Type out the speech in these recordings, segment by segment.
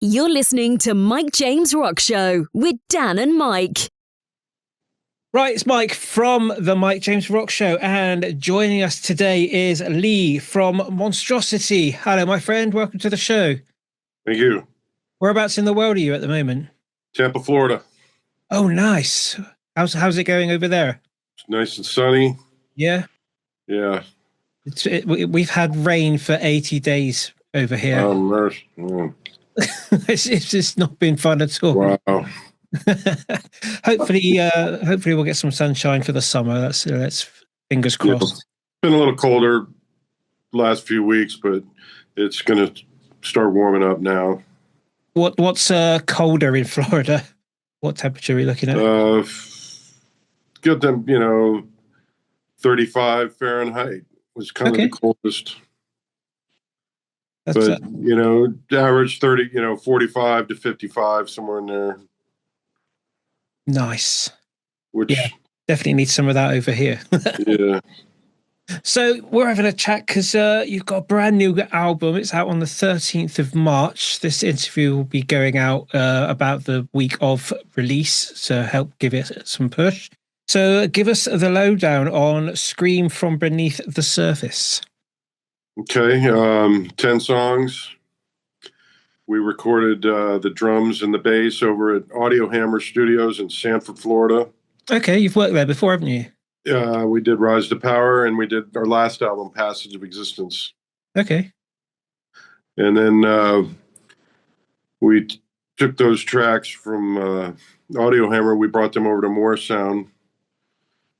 You're listening to Mike James Rock Show with Dan and Mike. Right, it's Mike from the Mike James Rock Show, and joining us today is Lee from Monstrosity. Hello, my friend. Welcome to the show. Thank you. Whereabouts in the world are you at the moment? Tampa, Florida. Oh, nice. How's it going over there? It's nice and sunny. Yeah? Yeah. We've had rain for 80 days over here. It's just not been fun at all. Wow. Hopefully we'll get some sunshine for the summer. Let's fingers crossed. Yeah, it's been a little colder last few weeks, but it's going to start warming up now. What's colder in Florida? What temperature are we looking at? Get them, 35 Fahrenheit was kind of the coldest. That's average 30, 45 to 55, somewhere in there. Nice. Which definitely need some of that over here. Yeah. So we're having a chat because you've got a brand new album. It's out on the 13th of March. This interview will be going out about the week of release, so help give it some push. So give us the lowdown on Scream from Beneath the Surface. Okay, 10 songs. We recorded the drums and the bass over at Audiohammer Studios in Sanford, Florida. Okay, you've worked there before, haven't you? We did Rise to Power, and we did our last album, Passage of Existence. Okay. And then we took those tracks from Audiohammer. We brought them over to Morrisound,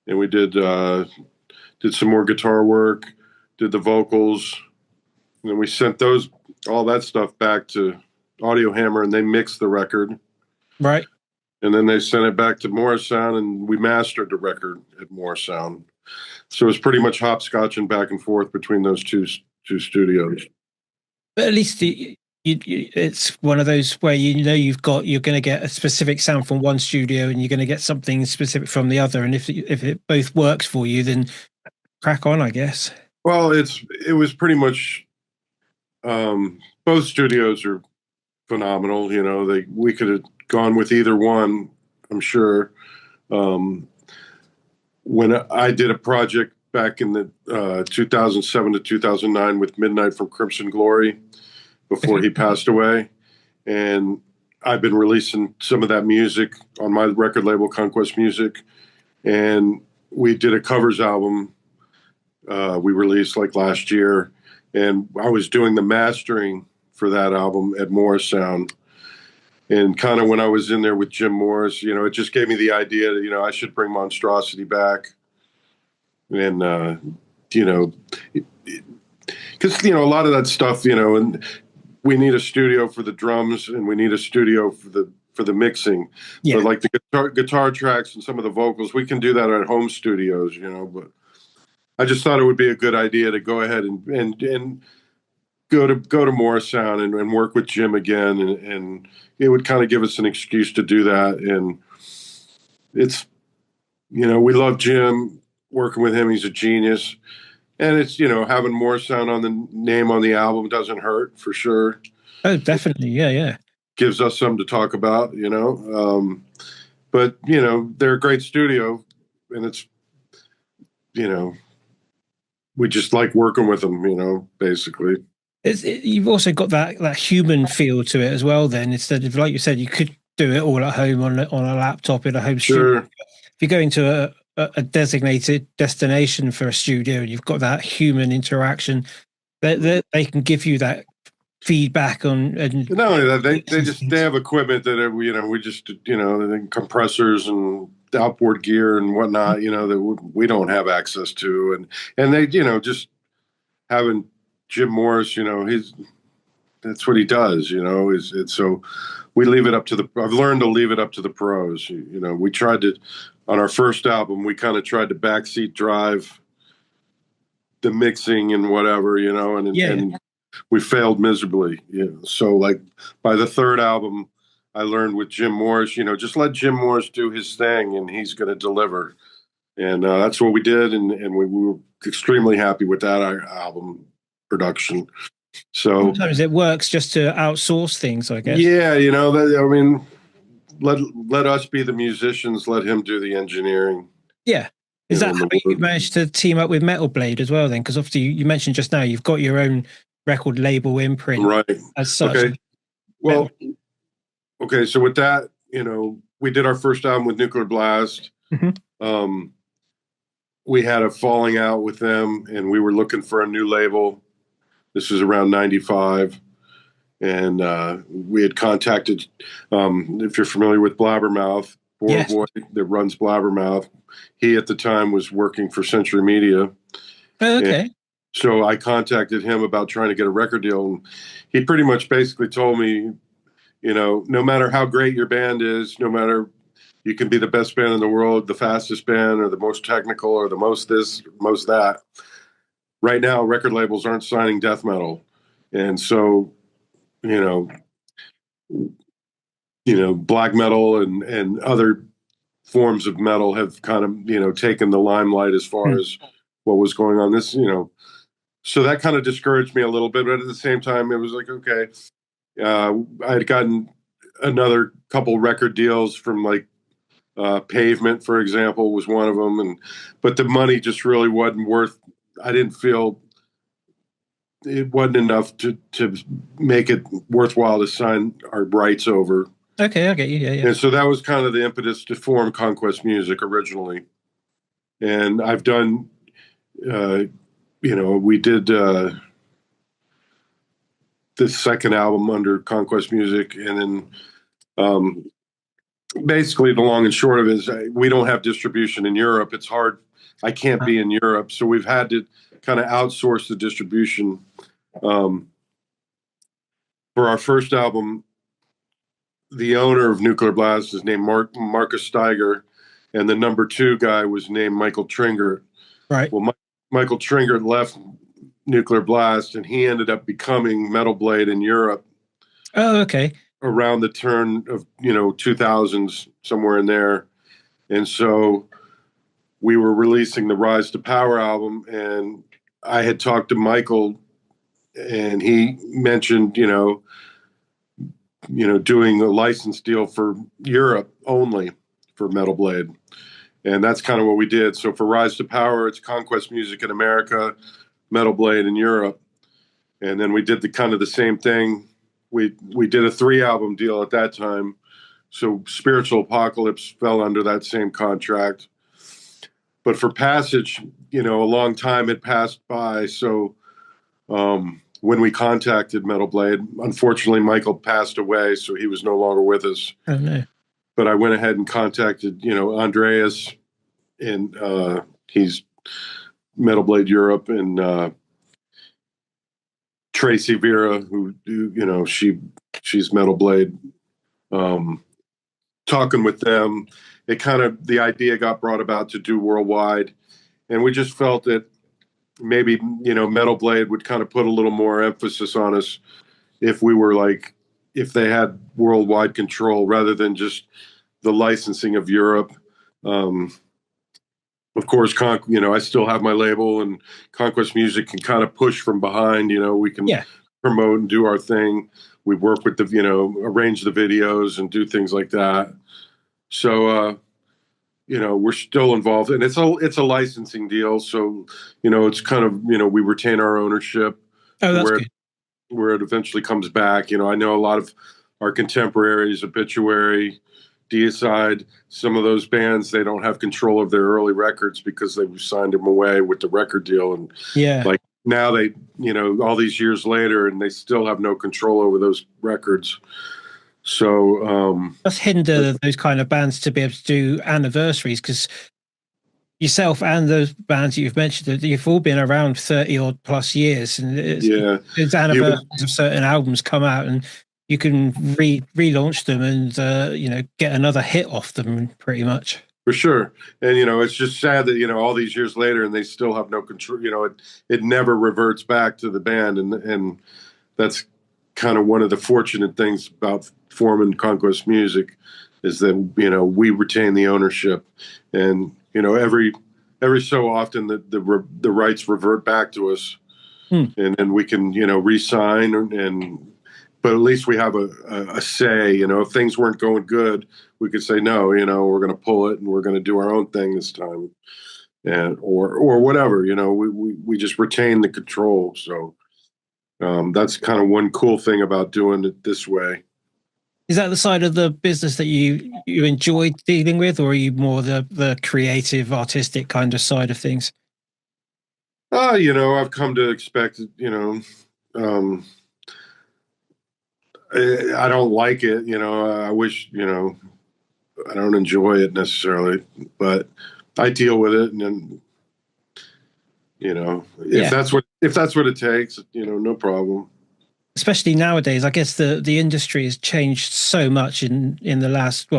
and we did some more guitar work, did the vocals, and then we sent all that stuff back to Audiohammer, and they mixed the record. Right. And then they sent it back to Morrisound, and we mastered the record at Morrisound. So it was pretty much hopscotching back and forth between those two studios. But at least it's one of those where you're going to get a specific sound from one studio, and you're going to get something specific from the other. And if it both works for you, then crack on, I guess. Well, it was pretty much both studios are phenomenal. We could have gone with either one, I'm sure. When I did a project back in the 2007 to 2009 with Midnight from Crimson Glory before he passed away, and I've been releasing some of that music on my record label, Conquest Music, and we did a covers album we released like last year, and I was doing the mastering for that album at Morrisound. And kind of when I was in there with Jim Morris, it just gave me the idea that, I should bring Monstrosity back. And, because, a lot of that stuff, and we need a studio for the drums and we need a studio for the mixing. Yeah. But like the guitar tracks and some of the vocals, we can do that at home studios, but I just thought it would be a good idea to go ahead and go to Morrisound and work with Jim again, and it would kind of give us an excuse to do that. And it's, we love Jim, working with him. He's a genius. And it's, having Morrisound on the name on the album doesn't hurt, for sure. Oh, definitely. Yeah. Gives us something to talk about, but, they're a great studio, and it's, we just like working with them, basically. You've also got that human feel to it as well. Then, instead of, like you said, you could do it all at home on a laptop in a home studio. If you're going to a designated destination for a studio, and you've got that human interaction, they can give you that feedback on. And not only that, they have equipment that we just compressors and outboard gear and whatnot, that we don't have access to, and they just having Jim Morris, that's what he does, so we leave it up to I've learned to leave it up to the pros. We tried to, on our first album, we kind of tried to backseat drive the mixing and whatever, and we failed miserably. So like by the third album, I learned with Jim Morris, just let Jim Morris do his thing and he's going to deliver. And that's what we did. And we were extremely happy with that album production. So sometimes it works just to outsource things, I guess. Yeah, let us be the musicians, let him do the engineering. Yeah. Is that how you managed to team up with Metal Blade as well then? Because obviously you mentioned just now you've got your own record label imprint, right? As such. Okay. Well, okay. So with that, we did our first album with Nuclear Blast. Mm-hmm. We had a falling out with them, and we were looking for a new label. This was around '95, and we had contacted. If you're familiar with Blabbermouth, Yes. Boy that runs Blabbermouth, he at the time was working for Century Media. Oh, okay. And so I contacted him about trying to get a record deal, and he pretty much basically told me, no matter how great your band is, no matter you can be the best band in the world, the fastest band, or the most technical, or the most this, most that. Right now, record labels aren't signing death metal, and so black metal and other forms of metal have kind of taken the limelight as far as what was going on. So that kind of discouraged me a little bit, but at the same time, it was like, okay, I had gotten another couple record deals from like Pavement, for example, was one of them, but the money just really wasn't worth. I didn't feel it wasn't enough to make it worthwhile to sign our rights over. Okay, I get you. Yeah. And so that was kind of the impetus to form Conquest Music originally. And I've done, we did the second album under Conquest Music, and then basically the long and short of it is we don't have distribution in Europe. It's hard. I can't be in Europe. So we've had to kind of outsource the distribution. For our first album, the owner of Nuclear Blast is named Marcus Steiger, and the number 2 guy was named Michael Tringert. Right. Well, Michael Tringert left Nuclear Blast, and he ended up becoming Metal Blade in Europe. Oh, okay. Around the turn of 2000s, somewhere in there. And so we were releasing the Rise to Power album, and I had talked to Michael, and he mentioned doing a license deal for Europe only for Metal Blade. And that's kind of what we did. So for Rise to Power, it's Conquest Music in America, Metal Blade in Europe. And then we did the same thing. We did a 3-album deal at that time. So Spiritual Apocalypse fell under that same contract. But for Passage, a long time had passed by. So when we contacted Metal Blade, unfortunately, Michael passed away, so he was no longer with us. Oh, no. But I went ahead and contacted, Andreas, and he's Metal Blade Europe, and Tracy Vera, who she's Metal Blade. Talking with them, the idea got brought about to do worldwide, and we just felt that maybe Metal Blade would kind of put a little more emphasis on us if they had worldwide control rather than just the licensing of Europe. Of course, I still have my label, and Conquest Music can kind of push from behind. We can promote and do our thing. We work with arrange the videos and do things like that. So, we're still involved, and it's a licensing deal. So, it's kind of, we retain our ownership. Oh, that's good. Where it eventually comes back. I know a lot of our contemporaries, Obituary, Deicide, some of those bands, they don't have control of their early records because they signed them away with the record deal. And like now they, all these years later, and they still have no control over those records. So that's hinder those kind of bands to be able to do anniversaries, because yourself and those bands you've mentioned, you've all been around 30 odd plus years, and it's anniversaries of certain albums come out, and you can relaunch them and get another hit off them pretty much. For sure. And it's just sad that all these years later and they still have no control. It never reverts back to the band, and that's kind of one of the fortunate things about forming Conquest Music is that we retain the ownership, and every so often the rights revert back to us. and then we can, re-sign but at least we have a say, if things weren't going good, we could say, no, we're going to pull it and we're going to do our own thing this time. And, or whatever, we just retain the control. So that's kind of one cool thing about doing it this way. Is that the side of the business that you enjoy dealing with, or are you more the creative, artistic kind of side of things? I've come to expect, I don't like it, I wish, I don't enjoy it necessarily, but I deal with it. And then, if that's what it takes, no problem. Especially nowadays, I guess the industry has changed so much in the last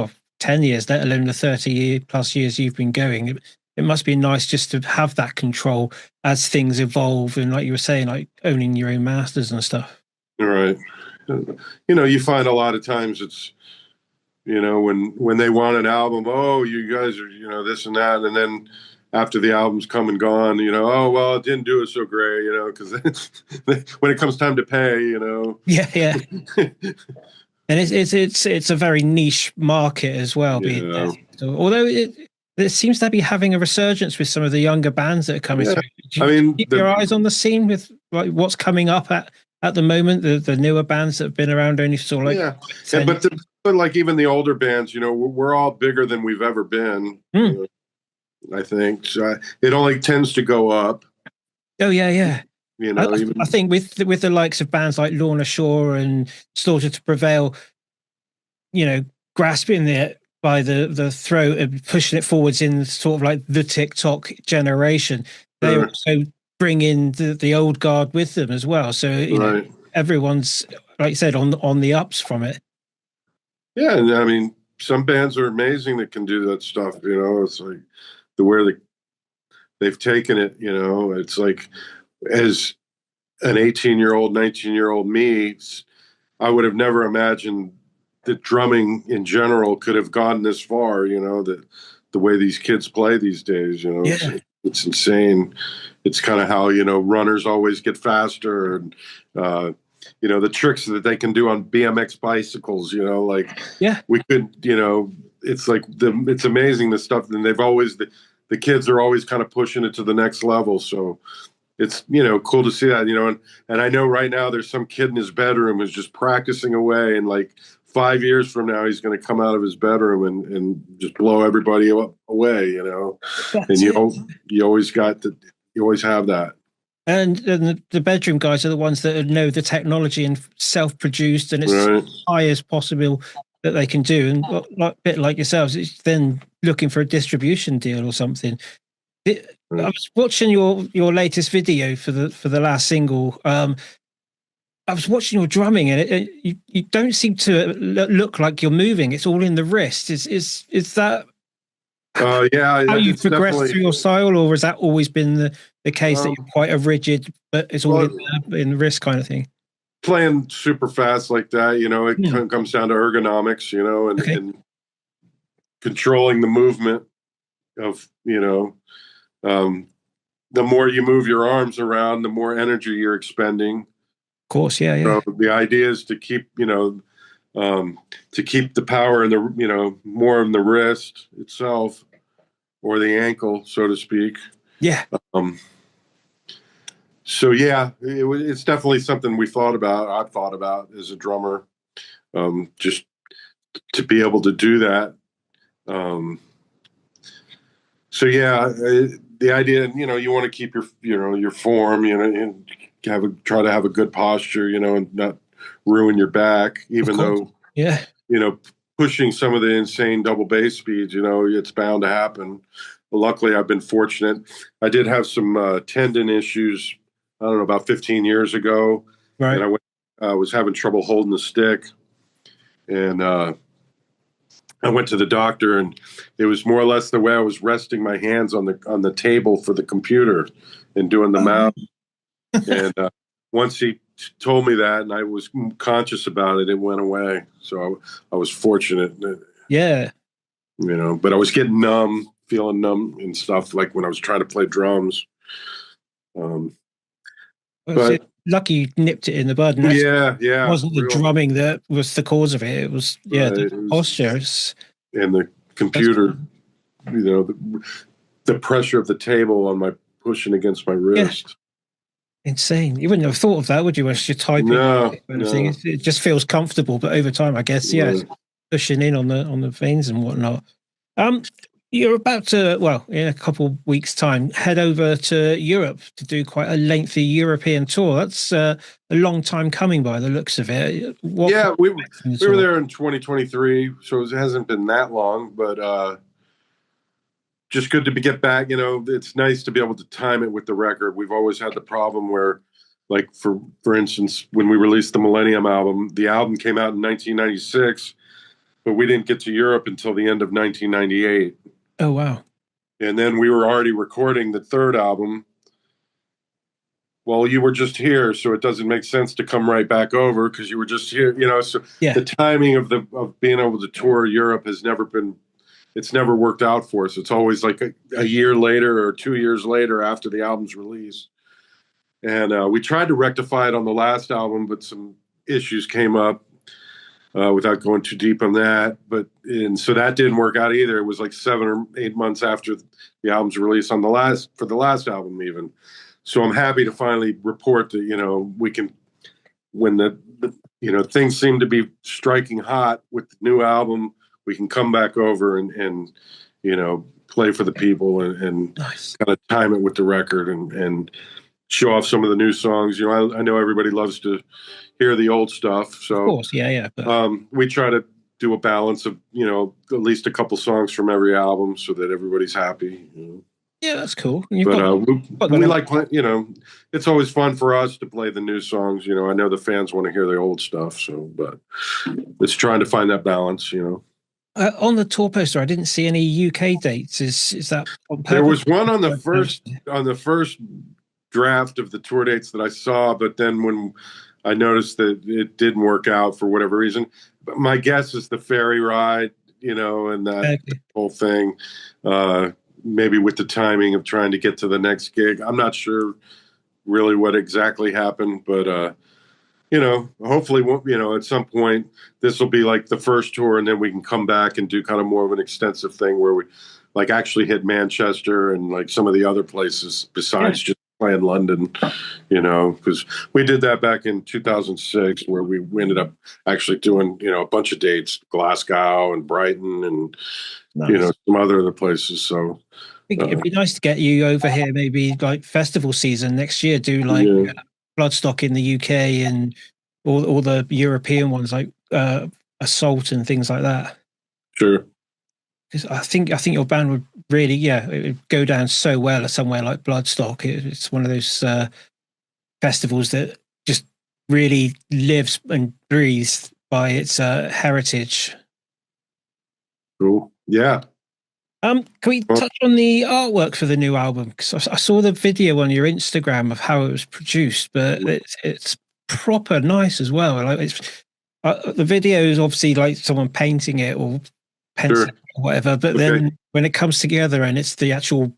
10 years, let alone the 30 plus years you've been going. It must be nice just to have that control as things evolve, and like you were saying, like owning your own masters and stuff. Right. You find a lot of times it's, when they want an album, oh, you guys are, this and that, and then after the album's come and gone, oh, well, it didn't do it so great, because when it comes time to pay, Yeah. And it's a very niche market as well. Yeah. So, although it seems to be having a resurgence with some of the younger bands that are coming through. Do you keep your eyes on the scene with like what's coming up at the moment? The newer bands that have been around only sort of like but like even the older bands, we're all bigger than we've ever been. I think so. It only tends to go up. Oh yeah. I think with the likes of bands like Lorna Shore and Slaughter to Prevail, grasping it by the throat and pushing it forwards in sort of like the TikTok generation, they also bring in the old guard with them as well. So everyone's, like you said, on the ups from it. Yeah, and I mean, some bands are amazing that can do that stuff. It's like where they've taken it. It's like as an 18-year-old, 19-year-old me, I would have never imagined that drumming in general could have gone this far, the way these kids play these days, it's insane. It's kind of how, runners always get faster, and, the tricks that they can do on BMX bicycles, we could, it's like it's amazing the stuff. And they've always, the kids are always kind of pushing it to the next level. So it's, cool to see that, and I know right now there's some kid in his bedroom who's just practicing away, and like 5 years from now, he's going to come out of his bedroom and just blow everybody away, and you always have that. And the bedroom guys are the ones that know the technology and self-produced, and it's as high as possible that they can do. And a bit like yourselves, it's then looking for a distribution deal or something. I was watching your latest video for the last single. I was watching your drumming, and you don't seem to look like you're moving. It's all in the wrist. Is that how you progressed through your style, or has that always been the case that you're quite a rigid, but it's all in the wrist kind of thing? Playing super fast like that, it comes down to ergonomics, and controlling the movement of, the more you move your arms around, the more energy you're expending. Of course, yeah. So the idea is to keep, to keep the power in the, more in the wrist itself, or the ankle, so to speak. Yeah. So yeah, it's definitely something I've thought about as a drummer, just to be able to do that. So yeah, the idea, you want to keep your form, and try to have a good posture, and not ruin your back, even though, pushing some of the insane double bass speeds, it's bound to happen. But luckily, I've been fortunate. I did have some tendon issues, I don't know, about 15 years ago. Right. And I was having trouble holding the stick. And I went to the doctor, and it was more or less the way I was resting my hands on the table for the computer and doing the math. And once he told me that, and I was conscious about it, it went away. So I was fortunate. Yeah. But I was getting numb, feeling numb and stuff, like when I was trying to play drums. But lucky you nipped it in the bud. And yeah, it wasn't the real, drumming that was the cause of it. It was right, the posture. And the computer, the pressure of the table on my pushing against my wrist. Insane. You wouldn't have thought of that, would you? As you're typing, it just feels comfortable. But over time, I guess, it's pushing in on the veins and whatnot. You're about to, in a couple of weeks' time, head over to Europe to do quite a lengthy European tour. That's a long time coming by the looks of it. We were there in 2023, so it hasn't been that long, but just good to get back. It's nice to be able to time it with the record. We've always had the problem where, like, for instance, when we released the Millennium album, the album came out in 1996, but we didn't get to Europe until the end of 1998. Oh, wow. And then we were already recording the third album. Well, you were just here, so it doesn't make sense to come right back over because you were just here, So the timing of being able to tour Europe has it's never worked out for us. It's always like a year later or 2 years later after the album's release. And we tried to rectify it on the last album, but some issues came up without going too deep on that. And so that didn't work out either. It was like 7 or 8 months after the album's release for the last album even. So I'm happy to finally report that, we can, when things seem to be striking hot with the new album, we can come back over and play for the people and nice. Kind of time it with the record and show off some of the new songs. I know everybody loves to hear the old stuff. So, of course, yeah. We try to do a balance of, at least a couple songs from every album so that everybody's happy. Yeah, that's cool. We like, it's always fun for us to play the new songs. I know the fans want to hear the old stuff. So, but it's trying to find that balance, On the tour poster, I didn't see any UK dates. Is that on purpose? There was one on the first draft of the tour dates that I saw, but then when I noticed that it didn't work out for whatever reason, but my guess is the ferry ride, and that whole thing. Maybe with the timing of trying to get to the next gig. I'm not sure really what exactly happened, but, hopefully, at some point this will be like the first tour and then we can come back and do kind of more of an extensive thing where we like actually hit Manchester and like some of the other places besides just playing London, because we did that back in 2006 where we ended up actually doing, a bunch of dates, Glasgow and Brighton and, some other places. So it'd be nice to get you over here, maybe like festival season next year, do like Bloodstock in the UK and all the European ones like Assault and things like that. Sure. Because I think your band would really, it would go down so well at somewhere like Bloodstock. It's one of those festivals that just really lives and breathes by its heritage. Cool. Yeah. Can we touch on the artwork for the new album? Because I saw the video on your Instagram of how it was produced, but it's proper nice as well. Like the video is obviously like someone painting it or pencil or whatever, but then when it comes together and it's the actual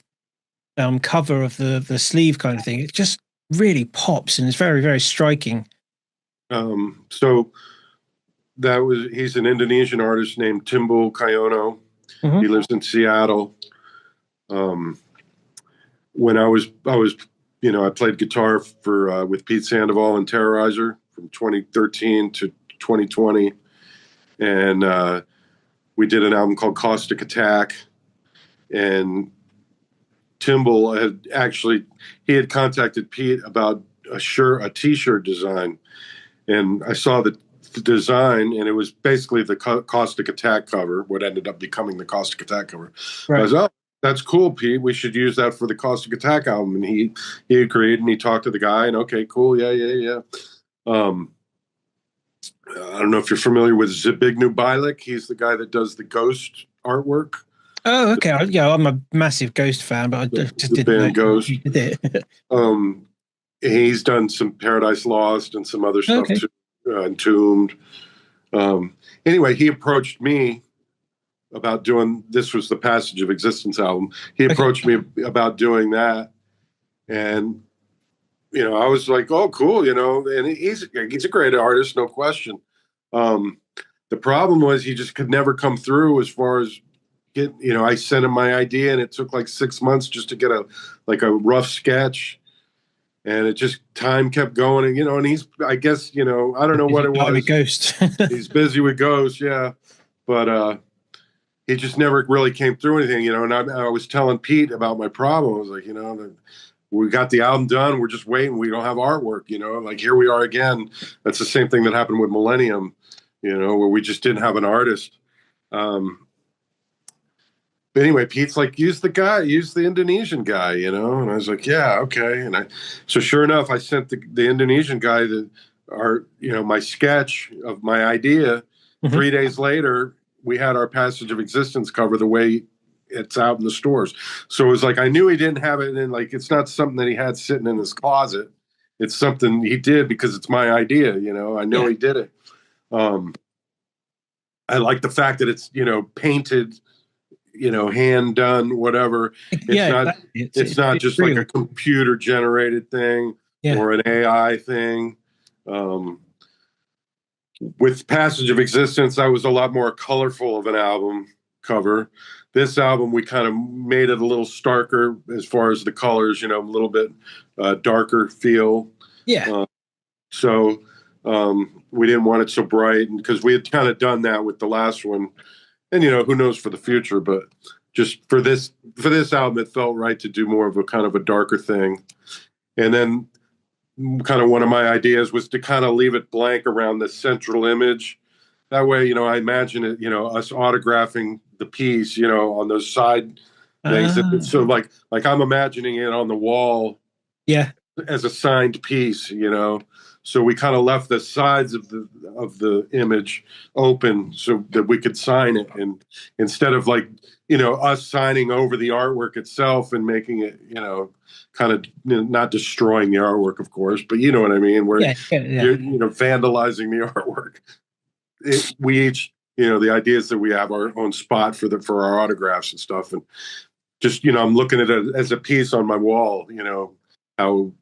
cover of the sleeve kind of thing, it just really pops and it's very, very striking. So he's an Indonesian artist named Timbul Cahyono. Mm-hmm. He lives in Seattle. When I was, I played guitar with Pete Sandoval and Terrorizer from 2013 to 2020. And we did an album called Caustic Attack. And Timbul he had contacted Pete about a t-shirt design. And I saw the design, and it was basically the Caustic Attack cover, what ended up becoming the Caustic Attack cover. Right. I was, oh, that's cool, Pete. We should use that for the Caustic Attack album. And he agreed, and he talked to the guy, and okay, cool, yeah. I don't know if you're familiar with Zbigniew Bialik. He's the guy that does the Ghost artwork. Oh, okay. I'm a massive Ghost fan, but I just didn't know Ghost. He did it. He's done some Paradise Lost and some other stuff too. Entombed. Anyway, he approached me about doing, this was the Passage of Existence album. He approached me about doing that. And I was like, oh, cool, and he's a great artist, no question. The problem was he just could never come through as far as I sent him my idea, and it took like 6 months just to get a rough sketch. And it just, time kept going, and he's, I guess, I don't know what it was. Ghost. He's busy with Ghost, yeah. But he just never really came through anything, and I was telling Pete about my problem. I was like, we got the album done. We're just waiting. We don't have artwork, like here we are again. That's the same thing that happened with Millennium, where we just didn't have an artist. But anyway, Pete's like, use the Indonesian guy, and I was like, yeah, okay. So sure enough, I sent the Indonesian guy my sketch of my idea. Mm-hmm. 3 days later, we had our Passage of Existence cover the way it's out in the stores. So it was like, I knew he didn't have it, and like, it's not something that he had sitting in his closet. It's something he did because it's my idea, I know he did it. I like the fact that it's, painted, hand done, whatever. It's not just real, like a computer generated thing or an AI thing. With Passage of Existence, that was a lot more colorful of an album cover. This album, we kind of made it a little starker as far as the colors, a little bit darker feel. Yeah. So we didn't want it so bright, because we had kind of done that with the last one. And, who knows for the future, but just for this album, it felt right to do more of a kind of a darker thing. And then kind of one of my ideas was to kind of leave it blank around the central image. That way, I imagine it, us autographing the piece, on those side things. So like I'm imagining it on the wall. Yeah. As a signed piece, So we kind of left the sides of the image open so that we could sign it, and instead of like us signing over the artwork itself and making it kind of not destroying the artwork, of course, but you know what I mean, where you're vandalizing the artwork. We each the ideas that we have our own spot for our autographs and stuff, and just I'm looking at it as a piece on my wall, how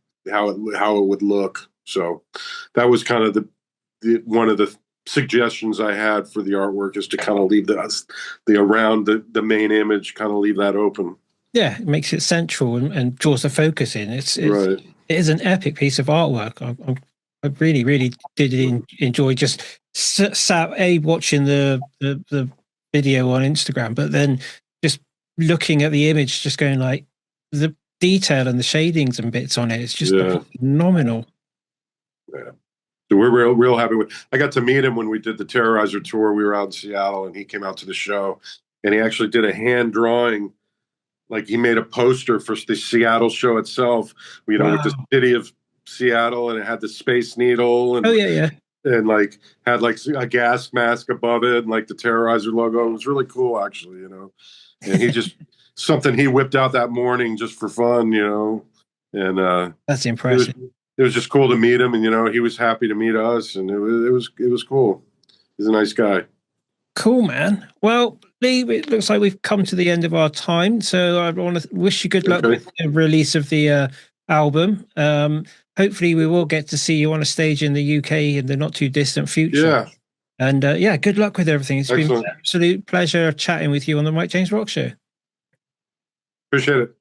it would look. So that was kind of the one of the suggestions I had for the artwork, is to kind of leave the around the main image, kind of leave that open. Yeah, it makes it central and draws the focus in. It's right. It is an epic piece of artwork. I really, really did enjoy just sat watching the video on Instagram, but then just looking at the image, just going like the detail and the shadings and bits on it. It's just phenomenal. Yeah. So we're real happy with. I got to meet him when we did the Terrorizer tour. We were out in Seattle, and he came out to the show, and he actually did a hand drawing. Like, he made a poster for the Seattle show itself, with the city of Seattle, and it had the Space Needle, and and like had like a gas mask above it, and like the Terrorizer logo. It was really cool, actually, And he just something he whipped out that morning just for fun, And that's impressive. It was just cool to meet him, and he was happy to meet us, and it was cool. He's a nice guy. Cool, man. Well, Lee, it looks like we've come to the end of our time, so I want to wish you good luck with the release of the album. Hopefully, we will get to see you on a stage in the UK in the not too distant future. Yeah. And good luck with everything. It's been an absolute pleasure chatting with you on the Mike James Rock Show. Appreciate it.